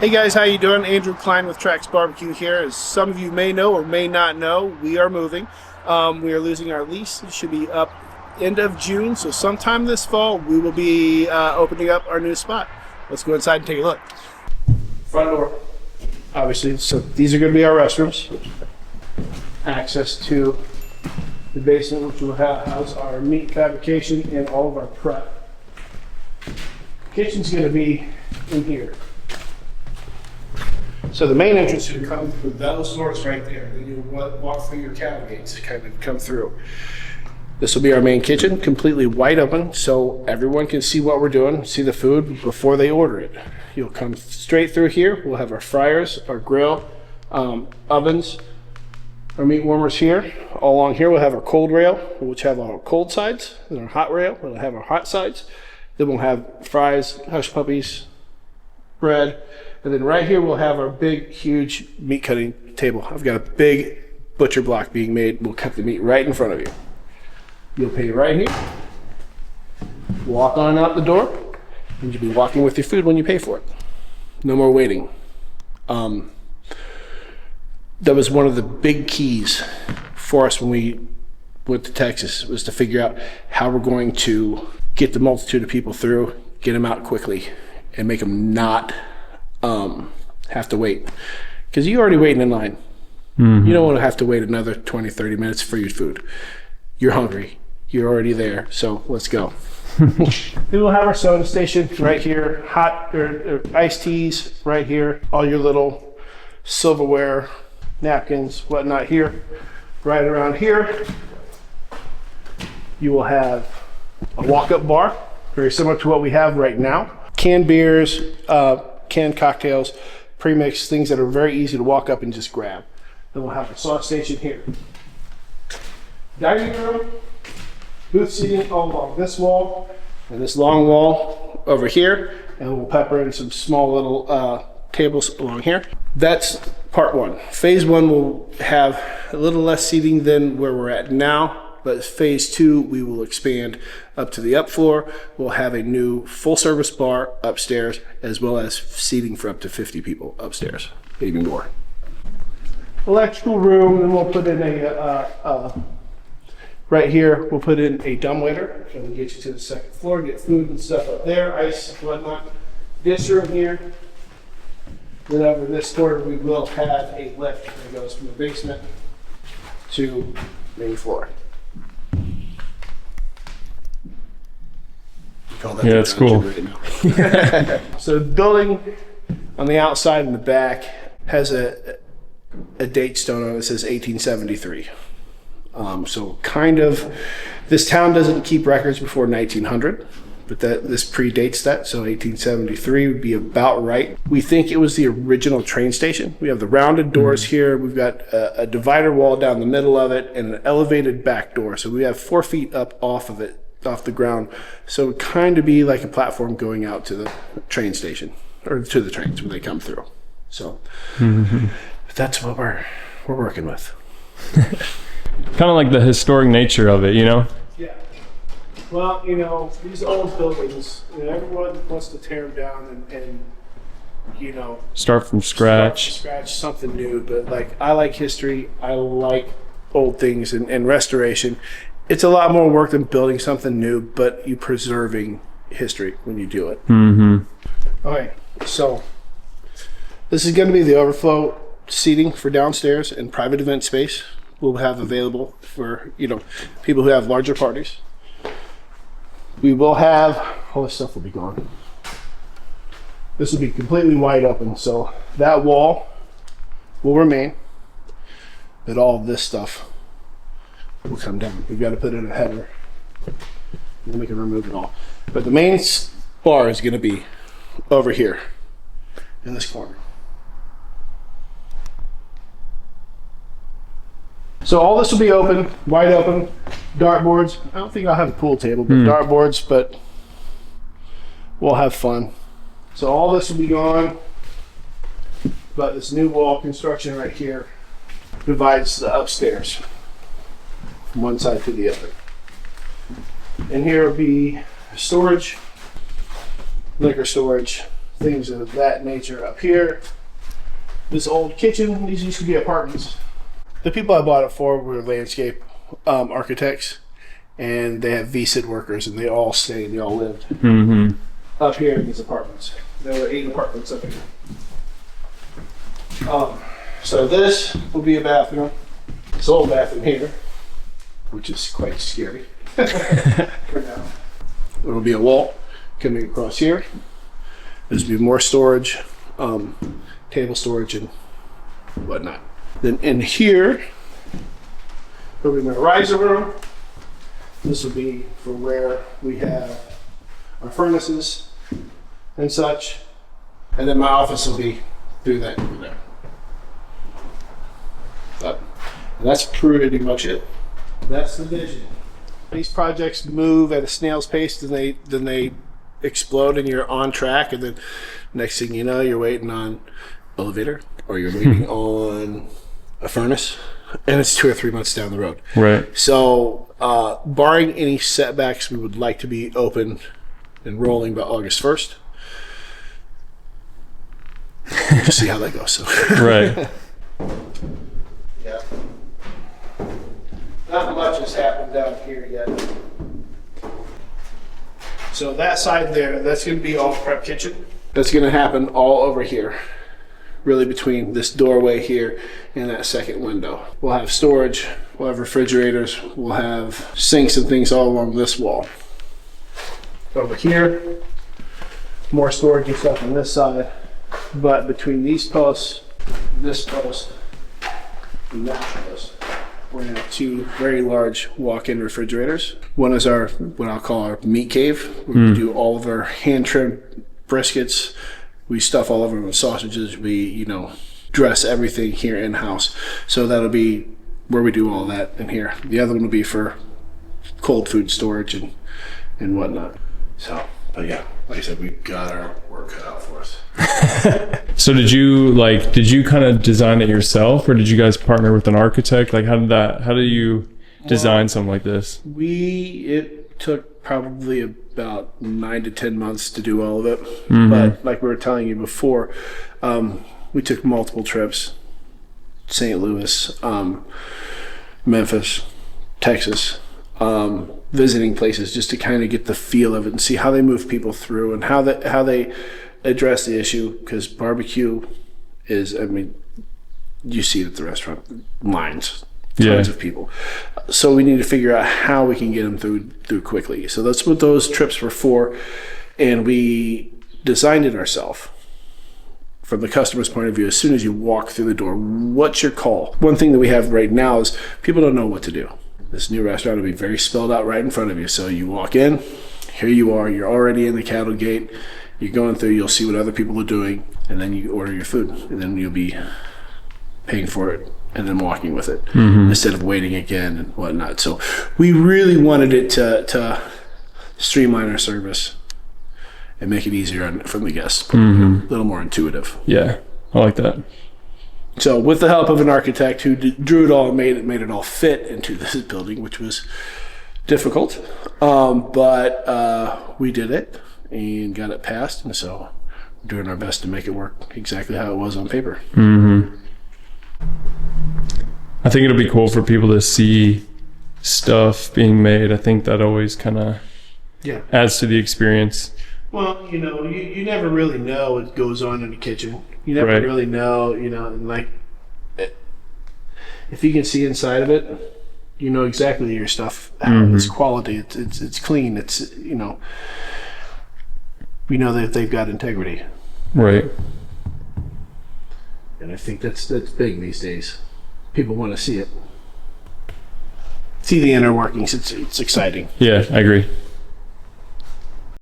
Hey guys, how you doing? Andrew Klein with Trax BBQ here. As some of you may know or may not know, we are moving. We are losing our lease. It should be up end of June, so sometime this fall we will be opening up our new spot. Let's go inside and take a look. Front door, obviously. So these are going to be our restrooms. Access to the basement, which will house our meat fabrication and all of our prep. Kitchen's going to be in here. So the main entrance should come through those doors right there. Then you walk through your cattle gates to kind of come through. This will be our main kitchen, completely wide open, so everyone can see what we're doing, see the food before they order it. You'll come straight through here. We'll have our fryers, our grill, ovens, our meat warmers here. All along here we'll have our cold rail, which have our cold sides, and our hot rail, we'll have our hot sides. Then we'll have fries, hush puppies, bread. And then right here we'll have our big, huge meat cutting table. I've got a big butcher block being made. We'll cut the meat right in front of you. You'll pay right here, walk on out the door, and you'll be walking with your food when you pay for it. No more waiting. That was one of the big keys for us when we went to Texas, was to figure out how we're going to get the multitude of people through, get them out quickly, and make them not have to wait, because you're already waiting in line. You don't want to have to wait another 20-30 minutes for your food. You're hungry, you're already there, so let's go. Then we'll have our soda station right here, hot or iced teas right here, all your little silverware, napkins, whatnot here. Right around here you will have a walk-up bar, very similar to what we have right now. Canned beers, canned cocktails, pre-mixed, things that are very easy to walk up and just grab. Then we'll have a sauce station here. Dining room, booth seating all along this wall and this long wall over here, and we'll pepper in some small little tables along here. That's part one. Phase one will have a little less seating than where we're at now. But phase two, we will expand up to the up floor. We'll have a new full service bar upstairs, as well as seating for up to 50 people upstairs, maybe more. Electrical room, and we'll put in right here, we'll put in a dumbwaiter. So we'll get you to the second floor, get food and stuff up there, ice, whatnot. This room here. Then over this corner, we will have a lift that goes from the basement to main floor. Yeah, it's cool. Right so the building on the outside and the back has a date stone on it that says 1873. So kind of, this town doesn't keep records before 1900, but this predates that, so 1873 would be about right. We think it was the original train station. We have the rounded doors here. We've got a divider wall down the middle of it and an elevated back door. So we have 4 feet up off of it, off the ground, so it kind of be like a platform going out to the train station, or to the trains when they come through. So that's what we're working with. Kind of like the historic nature of it, you know? Yeah. Well, you know, these old buildings, you know, everyone wants to tear them down and you know, Start from scratch, something new. But like, I like history. I like old things and restoration. It's a lot more work than building something new, but you preserving history when you do it. Okay, so this is going to be the overflow seating for downstairs and private event space we'll have available for, you know, people who have larger parties. We will have, all this stuff will be gone. This will be completely wide open, so that wall will remain, but all of this stuff will come down. We've got to put in a header, and then we can remove it all. But the main bar is going to be over here in this corner. So all this will be open, wide open, dartboards. I don't think I'll have a pool table, but dartboards, but we'll have fun. So all this will be gone, but this new wall construction right here divides the upstairs from one side to the other. And here will be storage, liquor storage, things of that nature up here. This old kitchen, these used to be apartments. The people I bought it for were landscape architects, and they have VSID workers, and they all stayed, they all lived up here in these apartments. There were 8 apartments up here. So this will be a bathroom. This old bathroom here, which is quite scary for now. There will be a wall coming across here. There's be more storage, table storage and whatnot. Then in here, will be my riser room. This will be for where we have our furnaces and such. And then my office will be through that over there. But that's pretty much it. That's the vision. These projects move at a snail's pace, then they explode and you're on track, and then next thing you know, you're waiting on elevator or you're waiting on a furnace, and it's 2 or 3 months down the road. Right. So barring any setbacks, we would like to be open and rolling by August 1st. We'll just see how that goes. So. Right. Yeah. Not much has happened down here yet. So that side there, that's going to be all prep kitchen. That's going to happen all over here, really between this doorway here and that second window. We'll have storage, we'll have refrigerators, we'll have sinks and things all along this wall. Over here, more storage and stuff on this side. But between these posts, this post, and that post, we're gonna have 2 very large walk-in refrigerators. One is our, what I'll call our meat cave. We do all of our hand-trimmed briskets. We stuff all of them with sausages. We, dress everything here in-house. So that'll be where we do all that in here. The other one will be for cold food storage and whatnot. So, but yeah, like I said, we got our work cut out for us. So did you kind of design it yourself, or did you guys partner with an architect? Like how do you design something like this? It took probably about 9 to 10 months to do all of it. But like we were telling you before, we took multiple trips: St. Louis, Memphis, Texas, visiting places just to kind of get the feel of it and see how they move people through and how they address the issue. Because barbecue is, you see it at the restaurant, lines, tons of people. So we need to figure out how we can get them through quickly. So that's what those trips were for, and we designed it ourselves. From the customer's point of view, as soon as you walk through the door, what's your call? One thing that we have right now is people don't know what to do. This new restaurant will be very spelled out right in front of you. So you walk in, here you are, you're already in the cattle gate, you're going through, you'll see what other people are doing, and then you order your food, and then you'll be paying for it and then walking with it instead of waiting again and whatnot. So we really wanted it to streamline our service and make it easier from the guests, a little more intuitive. Yeah, I like that. So with the help of an architect who drew it all and made it all fit into this building, which was difficult, but we did it and got it passed, and so we're doing our best to make it work exactly how it was on paper. I think it'll be cool for people to see stuff being made. I think that always kind of adds to the experience. Well, you never really know what goes on in the kitchen. You never really know, and like, if you can see inside of it, you know exactly your stuff, how it's quality, it's clean, it's, we know that they've got integrity. Right. And I think that's big these days. People want to see it. See the inner workings, it's exciting. Yeah, I agree.